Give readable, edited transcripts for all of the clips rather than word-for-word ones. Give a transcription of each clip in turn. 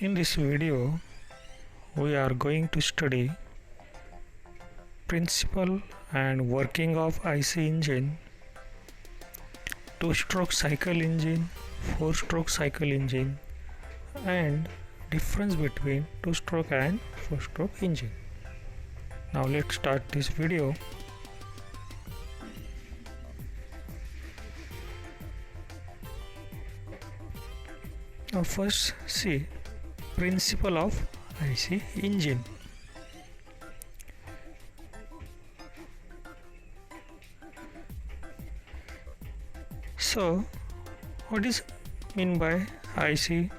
In this video, we are going to study principle and working of IC engine, two-stroke cycle engine, four-stroke cycle engine, and difference between two-stroke and four-stroke engine. Now let's start this video. Now first see principle of IC engine. So what is mean by IC?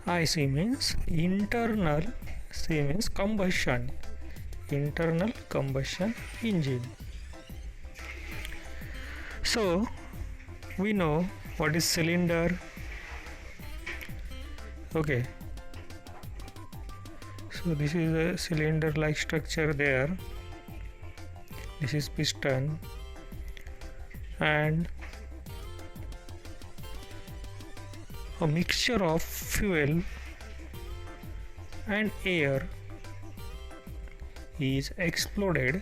IC means internal, C means combustion, internal combustion engine. So we know what is cylinder. Okay, so this is a cylinder like structure there. This is piston, and a mixture of fuel and air is exploded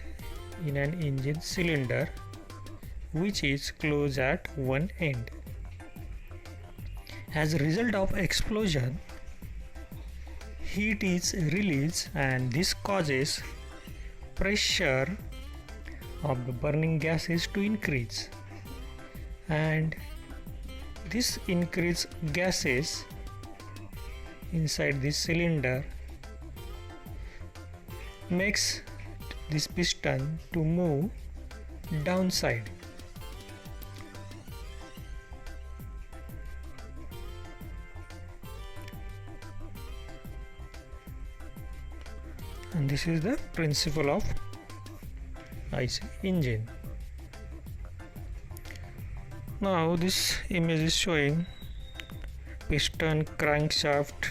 in an engine cylinder which is closed at one end. As a result of explosion, heat is released and this causes pressure of the burning gases to increase, and this increased gases inside this cylinder makes this piston to move downside. And this is the principle of IC engine. Now this image is showing piston crankshaft.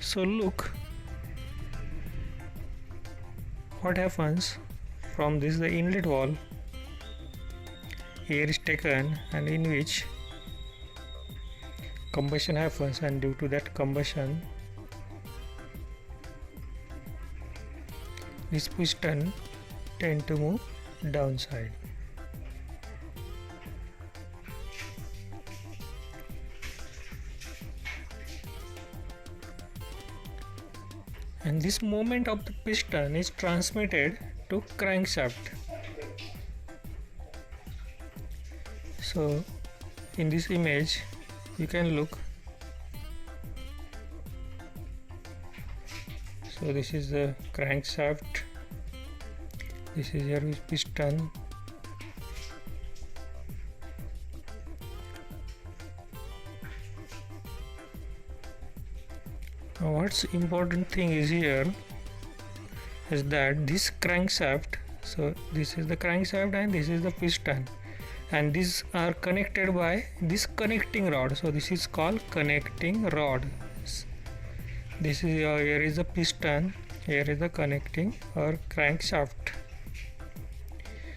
So look what happens from this, the inlet valve, air is taken and in which combustion happens, and due to that combustion this piston tend to move downside. And this movement of the piston is transmitted to crankshaft. So in this image you can look. So this is the crankshaft, this is your piston, now what's important thing is here is that this crankshaft, so this is the crankshaft and this is the piston, and these are connected by this connecting rod. So this is called connecting rod. This is here is the piston, here is the connecting or crankshaft.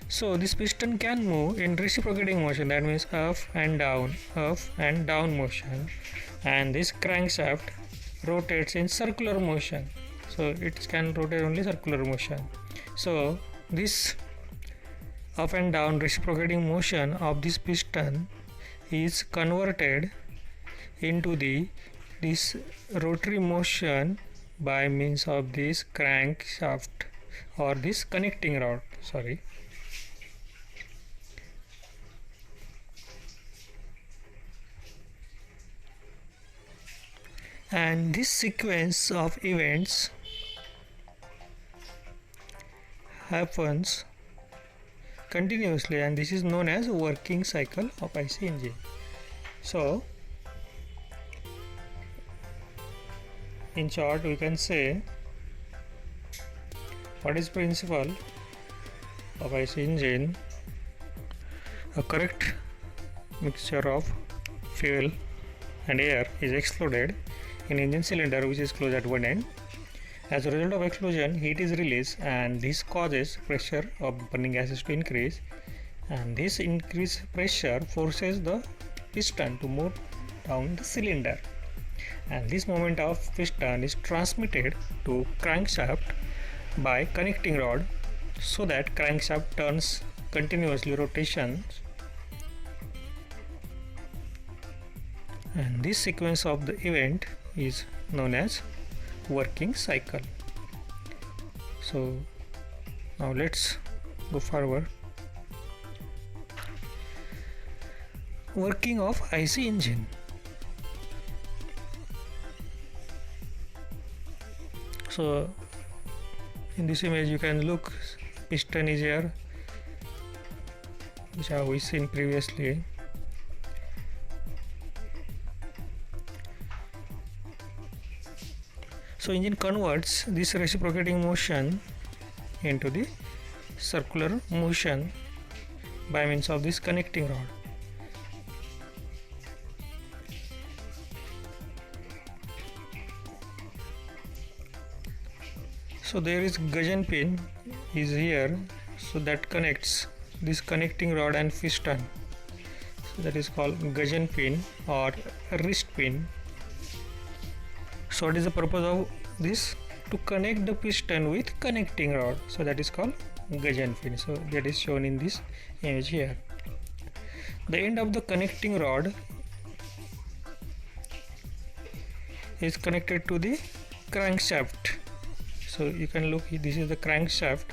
So this piston can move in reciprocating motion, that means up and down motion, and this crankshaft rotates in circular motion, so it can rotate only circular motion. So this up and down reciprocating motion of this piston is converted into this rotary motion by means of this crankshaft or this connecting rod. And this sequence of events happens continuously, and this is known as working cycle of IC engine. So in short we can say what is principle of IC engine: a correct mixture of fuel and air is exploded in engine cylinder which is closed at one end. As a result of explosion, heat is released and this causes pressure of burning gases to increase, and this increased pressure forces the piston to move down the cylinder, and this movement of piston is transmitted to crankshaft by connecting rod, so that crankshaft turns continuously rotations, and this sequence of the event is known as working cycle. So now let's go forward. Working of IC engine. So in this image you can look, piston is here, which have we seen previously. So engine converts this reciprocating motion into the circular motion by means of this connecting rod. So there is gudgeon pin is here, so that connects this connecting rod and piston. So that is called gudgeon pin or wrist pin. So what is the purpose of this? To connect the piston with connecting rod. So that is called gudgeon pin. So that is shown in this image here. The end of the connecting rod is connected to the crankshaft. So you can look, this is the crankshaft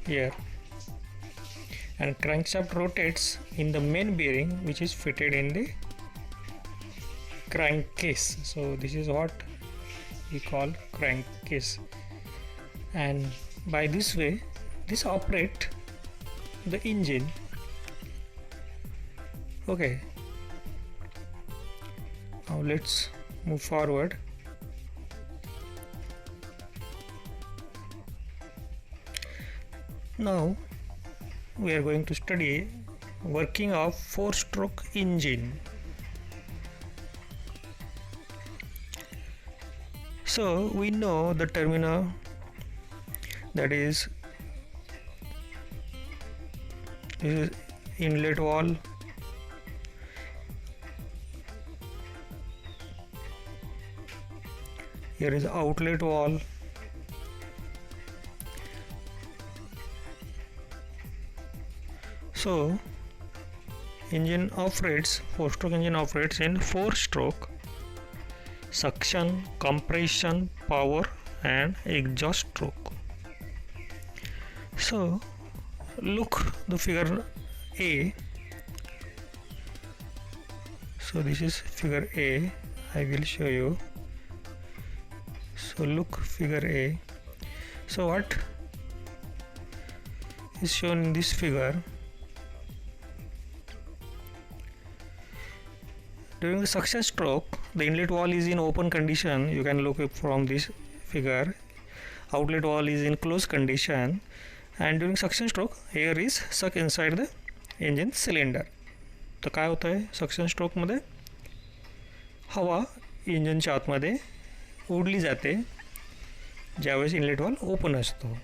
here, and crankshaft rotates in the main bearing, which is fitted in the crankcase. So this is what we call crankcase, and by this way this operate the engine. Okay, now let's move forward. Now we are going to study working of 4-stroke engine. So we know the terminal, that is this is inlet valve, here is outlet valve, so engine operates, 4-stroke engine operates in 4-stroke: suction, compression, power and exhaust stroke. So look the figure A. So this is figure A, I will show you. So look figure A. So what is shown in this figure? During the suction stroke, the inlet valve is in open condition. You can look from this figure. Outlet valve is in closed condition, and during suction stroke, air is sucked inside the engine cylinder. तर काय होतं आहे suction स्ट्रोकमध्ये हवा इंजिनच्या आतमध्ये ओढली जाते ज्यावेळेस inlet valve open असतो.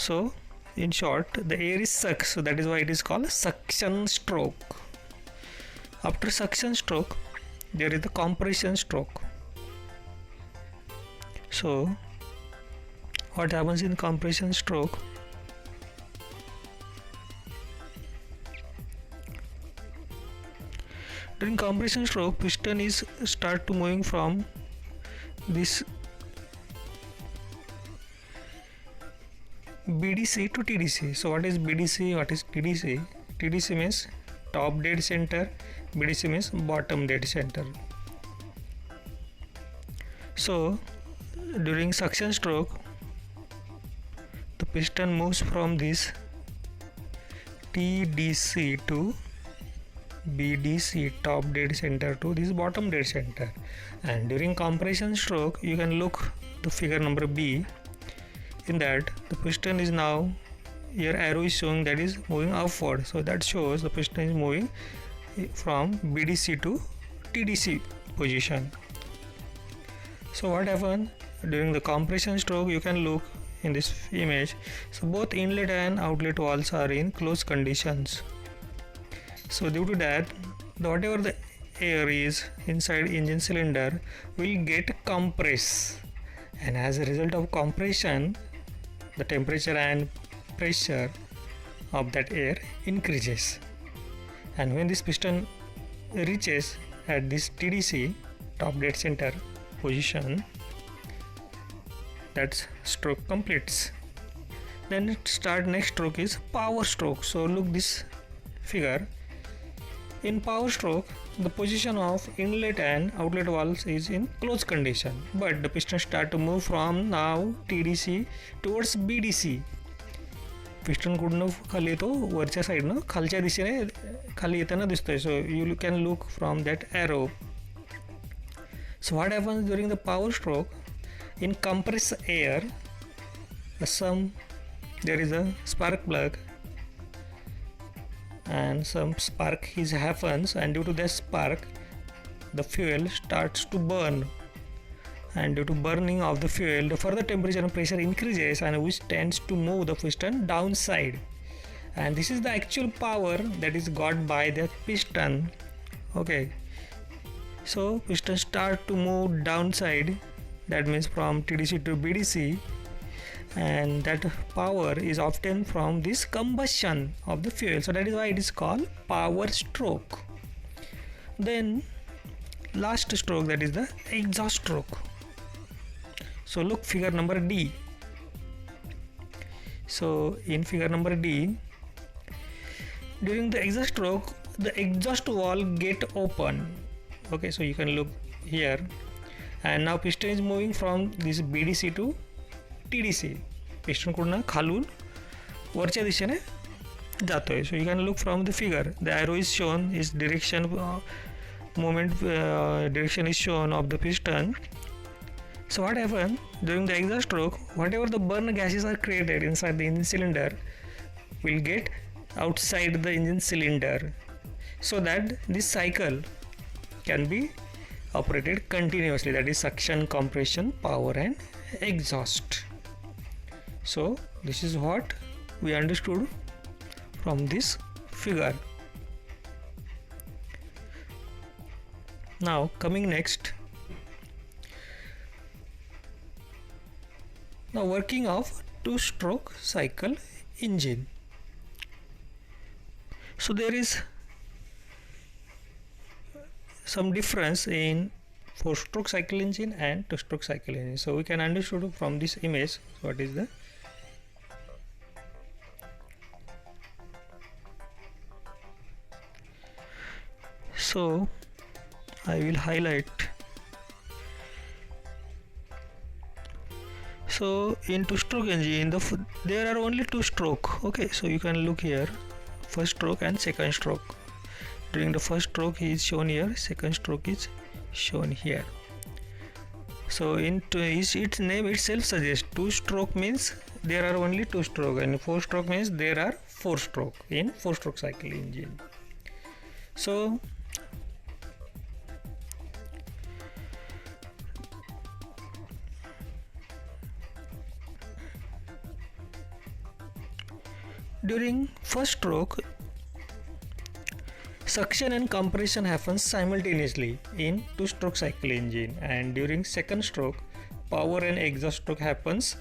So in short the air is sucked, so that is why it is called suction stroke. After suction stroke, there is the compression stroke. So what happens in compression stroke? During compression stroke, piston is start to moving from this BDC to TDC. So what is BDC? What is TDC? TDC means top dead center, BDC means bottom dead center. So during suction stroke, the piston moves from this TDC to BDC, top dead center, to this bottom dead center. And during compression stroke, you can look the figure number B. In that the piston is now, here arrow is showing that is moving upward, so that shows the piston is moving from BDC to TDC position. So what happened during the compression stroke? You can look in this image. So both inlet and outlet valves are in closed conditions. So due to that, whatever the air is inside engine cylinder will get compressed, and as a result of compression, the temperature and pressure of that air increases. And when this piston reaches at this TDC, top dead center position, that stroke completes. Then it start next stroke is power stroke. So look this figure. In power stroke, the position of inlet and outlet valves is in closed condition, but the piston start to move from now TDC towards BDC. Piston कुठनं खाली येतो, वरच्या साईडनं खालच्या दिशेने खाली येताना दिसतोय. So you can look from that arrow. So what happens during the power stroke? In compressed air, there is a spark plug and some spark happens, and due to that spark the fuel starts to burn, and due to burning of the fuel the further temperature and pressure increases, and which tends to move the piston downside, and this is the actual power that is got by the piston. Okay, so piston start to move downside, that means from TDC to BDC, and that power is obtained from this combustion of the fuel. So that is why it is called power stroke. Then last stroke, that is the exhaust stroke. So look figure number D. So in figure number D, during the exhaust stroke the exhaust valve get open. Okay, so you can look here, and now piston is moving from this BDC to TDC. Piston कुठनं खालून वरच्या दिशेने जातोय. So you can look from the figure. The arrow is shown, is direction movement direction is shown of the piston. So what happens during the exhaust stroke, whatever the burn gases are created inside the engine cylinder will get outside the engine cylinder, so that this cycle can be operated continuously, that is suction, compression, power and exhaust. So this is what we understood from this figure. Now coming next, now working of two-stroke cycle engine. So there is some difference in four-stroke cycle engine and two-stroke cycle engine. So we can understand from this image what is the so I will highlight. So in two-stroke engine there are only two stroke. Okay, so you can look here, first stroke and second stroke. During the first stroke is shown here, second stroke is shown here. So in its name itself suggests two stroke means there are only two stroke, and four stroke means there are four stroke in four-stroke cycle engine. So during first stroke, suction and compression happens simultaneously in two-stroke cycle engine, and during second stroke, power and exhaust stroke happens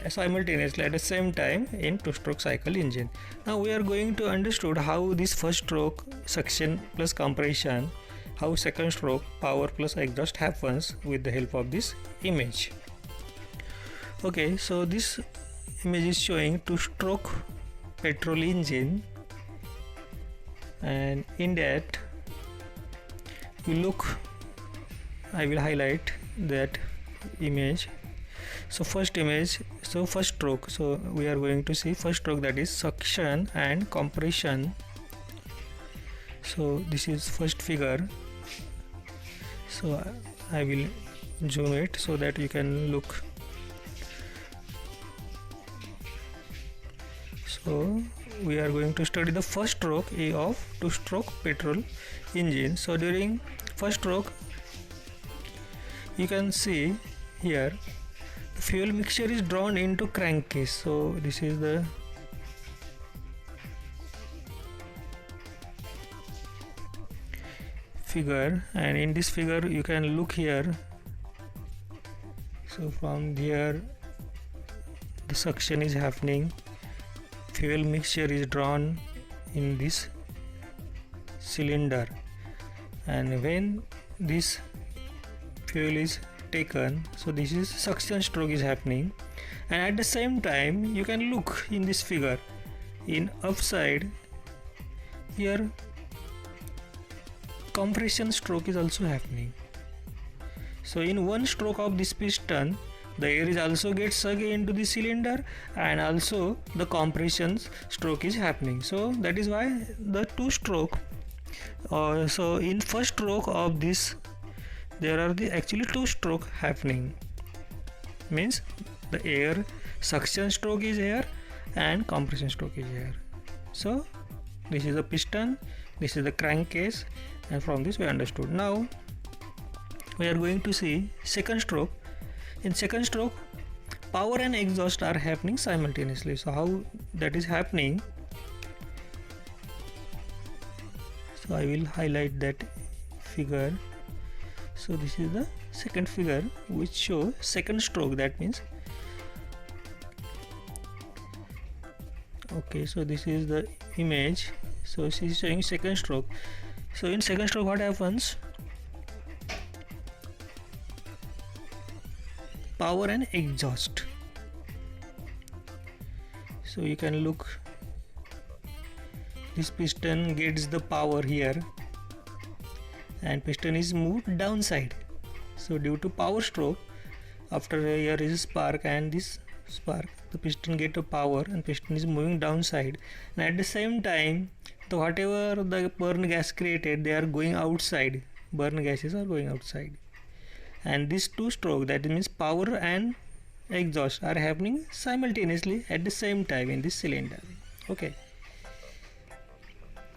simultaneously at the same time in two-stroke cycle engine. Now we are going to understand how this first stroke suction plus compression, how second stroke power plus exhaust happens with the help of this image. Okay, so this image is showing two-stroke petrol engine, and in that you look, I will highlight that image. So first image, so first stroke, so we are going to see first stroke, that is suction and compression. So this is first figure, so I will zoom it so that you can look. So we are going to study the first stroke of two-stroke petrol engine. So during first stroke, you can see here the fuel mixture is drawn into crankcase. So this is the figure, and in this figure you can look here. So from here the suction is happening, fuel mixture is drawn in this cylinder, and when this fuel is taken, so this is suction stroke is happening. And at the same time you can look in this figure, in upside here compression stroke is also happening. So in one stroke of this piston, the air is also gets sucked into the cylinder, and also the compression stroke is happening. So that is why the two stroke. So in first stroke of this, there are the actually two stroke happening. Means the air suction stroke is here and compression stroke is here. So this is the piston, this is the crankcase, and from this we understood. Now we are going to see second stroke. In second stroke, power and exhaust are happening simultaneously. So how that is happening? So I will highlight that figure. So this is the second figure which shows second stroke. That means, okay, so this is the image. So she is showing second stroke. So in second stroke what happens? Power and exhaust. So you can look, this piston gets the power here and piston is moved downside. So due to power stroke, after here is a spark, and this spark, the piston get a power and piston is moving downside, and at the same time the whatever the burn gas created, they are going outside, burn gases are going outside. And these two stroke, that means power and exhaust, are happening simultaneously at the same time in this cylinder. Okay,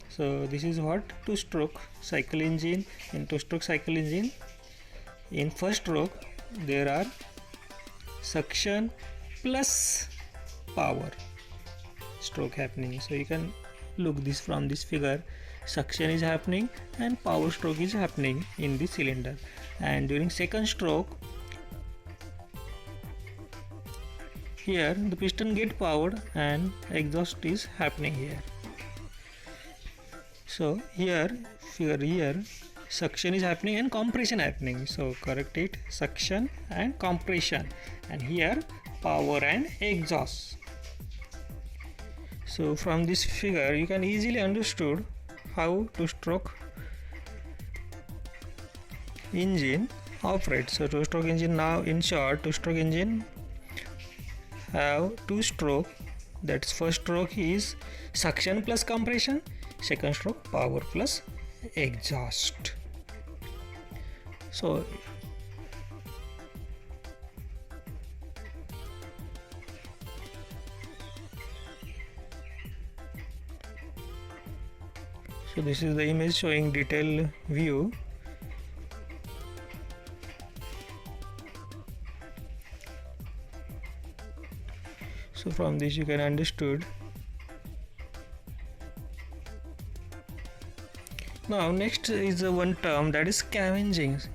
so this is what two stroke cycle engine. In two stroke cycle engine, in first stroke there are suction plus power stroke happening. So you can look this from this figure, suction is happening and power stroke is happening in the cylinder. And during second stroke, here the piston get powered and exhaust is happening here. So here figure here suction is happening and compression happening. So correct it, suction and compression, and here power and exhaust. So from this figure you can easily understood how two stroke engine operates. So two stroke engine, now in short, two stroke engine have two stroke. That's first stroke is suction plus compression, second stroke power plus exhaust. So this is the image showing detailed view. So from this you can understood. Now next is one term, that is scavenging. So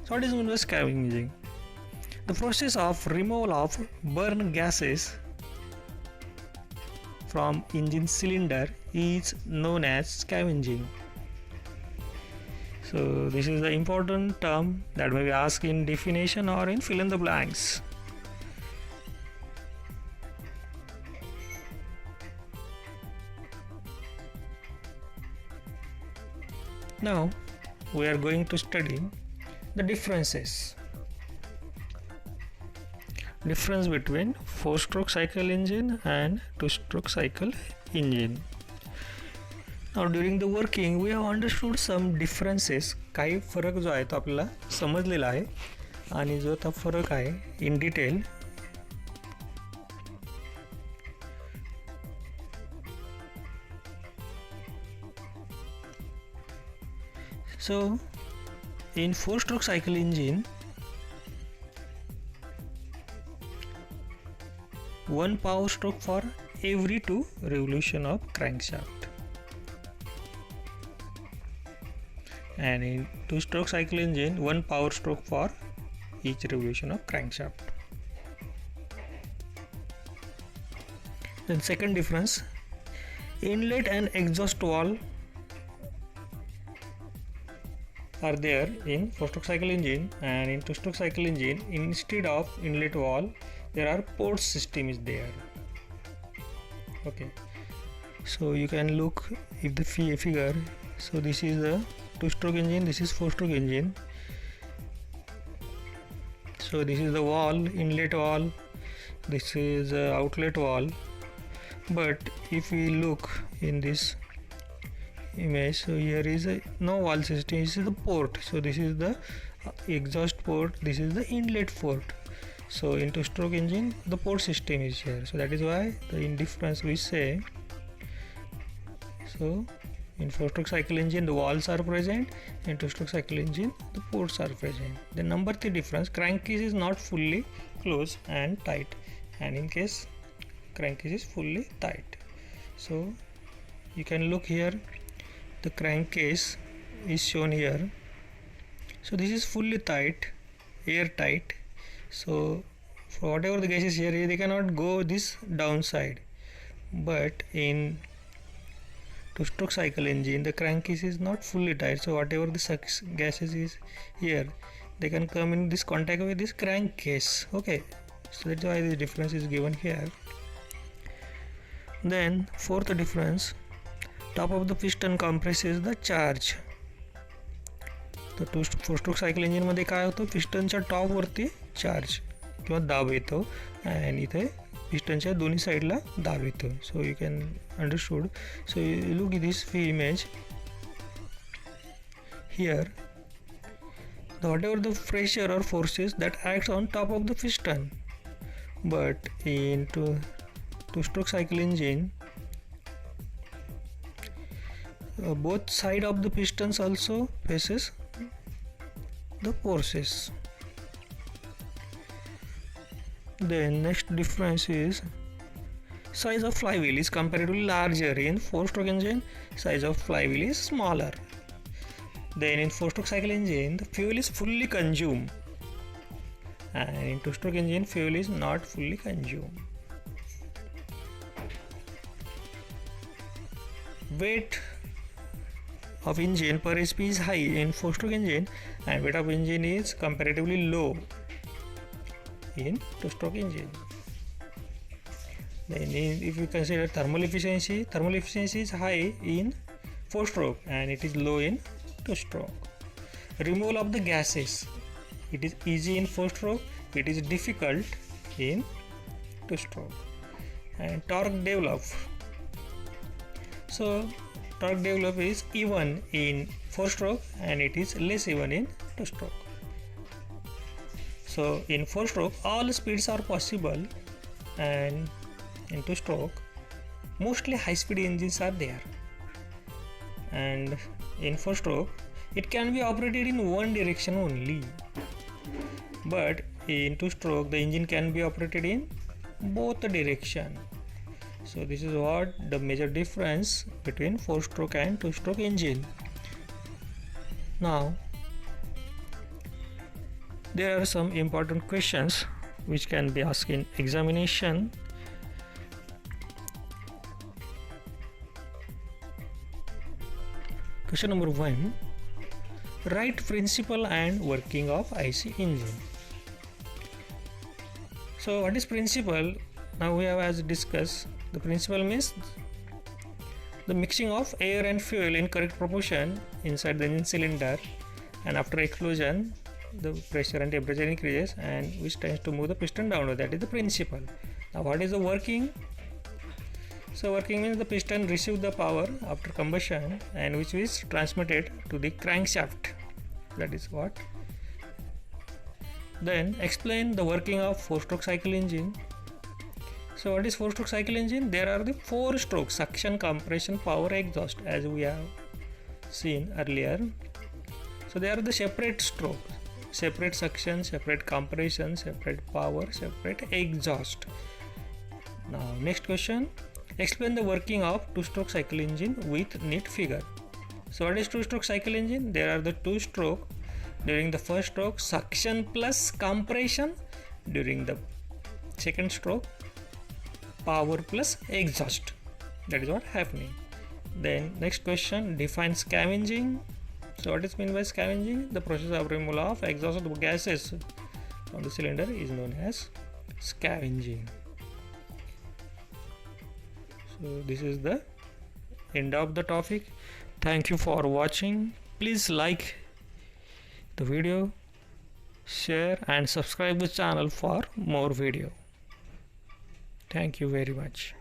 what is meant by scavenging? The process of removal of burn gases from engine cylinder is known as scavenging. So this is the important term that may be asked in definition or in fill in the blanks. Now we are going to study the difference between 4-stroke cycle engine and 2-stroke cycle engine. Now during the working we have understood some differences. काही फरक जो आहे तो आपल्याला समजलेला आहे, आणि जो आता फरक आहे in detail So in 4-stroke cycle engine, one power stroke for every 2 revolution of crankshaft. and in two-stroke cycle engine, 1 power stroke for each revolution of crankshaft. Then second difference, inlet and exhaust valve are there in four-stroke cycle engine, and in two-stroke cycle engine, instead of inlet valve there are port system is there. Okay, so you can look if the figure. So this is the two-stroke engine, this is four-stroke engine. So this is the valve, inlet valve, this is outlet valve. But if we look in this image, so here is no valve system, this is the port. So this is the exhaust port, this is the inlet port. So in two-stroke engine the port system is here, so that is why the indifference we say. So in four-stroke cycle engine the valves are present, in two-stroke cycle engine the ports are present. The number 3 difference, crankcase is not fully closed and tight, and in case crankcase is fully tight. So you can look here, the crankcase is shown here. So this is fully tight, airtight. So for whatever the gas is here, they cannot go this downside. But in two-stroke cycle engine the crankcase is not fully tight, so whatever the gases is here, they can come in this contact with this crankcase. Okay, so that's why the difference is given here. Then fourth difference, top of the piston compresses the charge. तर four-stroke cycle इंजिनमध्ये काय होतं, पिस्टनच्या टॉपवरती charge किंवा दाब येतो आणि इथे पिस्टनच्या दोन्ही साईडला दाब येतो. So you can understood. So you look this image here, whatever the pressure or forces that acts on top of the piston, but in two-stroke cycle engine both side of the pistons also faces the forces. Then next difference is size of flywheel is comparatively larger in four-stroke engine, size of flywheel is smaller. Then in four-stroke cycle engine the fuel is fully consumed, and in two-stroke engine fuel is not fully consumed. Weight of engine per HP is high in four-stroke engine, and weight of engine is comparatively low in two-stroke engine. Then if we consider thermal efficiency is high in four-stroke and it is low in two-stroke. Removal of the gases, it is easy in four-stroke, it is difficult in two-stroke. And torque develop, so torque develop is even in four-stroke and it is less even in two-stroke. So in four-stroke all speeds are possible, and in two-stroke mostly high-speed engines are there, and in four-stroke it can be operated in one direction only, but in two-stroke the engine can be operated in both the direction. So this is what the major difference between four-stroke and two-stroke engine. Now there are some important questions which can be asked in examination. Question number 1, write principle and working of IC engine. So what is principle? Now we have as discussed, the principle means the mixing of air and fuel in correct proportion inside the engine cylinder, and after explosion the pressure and temperature increases, and which tends to move the piston downward. That is the principle. Now what is the working? So working means the piston receives the power after combustion and which is transmitted to the crankshaft. That is what. Then explain the working of four-stroke cycle engine. So what is four-stroke cycle engine? There are the 4 strokes: suction, compression, power, exhaust, as we have seen earlier. So they are the separate strokes, separate suction, separate compression, separate power, separate exhaust. Now next question, explain the working of two-stroke cycle engine with neat figure. So what is two-stroke cycle engine? There are the two stroke. During the first stroke, suction plus compression. During the second stroke, power plus exhaust. That is what happening. Then next question, define scavenging. So what is meant by scavenging? The process of removal of exhaust gases from the cylinder is known as scavenging. So this is the end of the topic. Thank you for watching. Please like the video, share and subscribe the channel for more video. Thank you very much.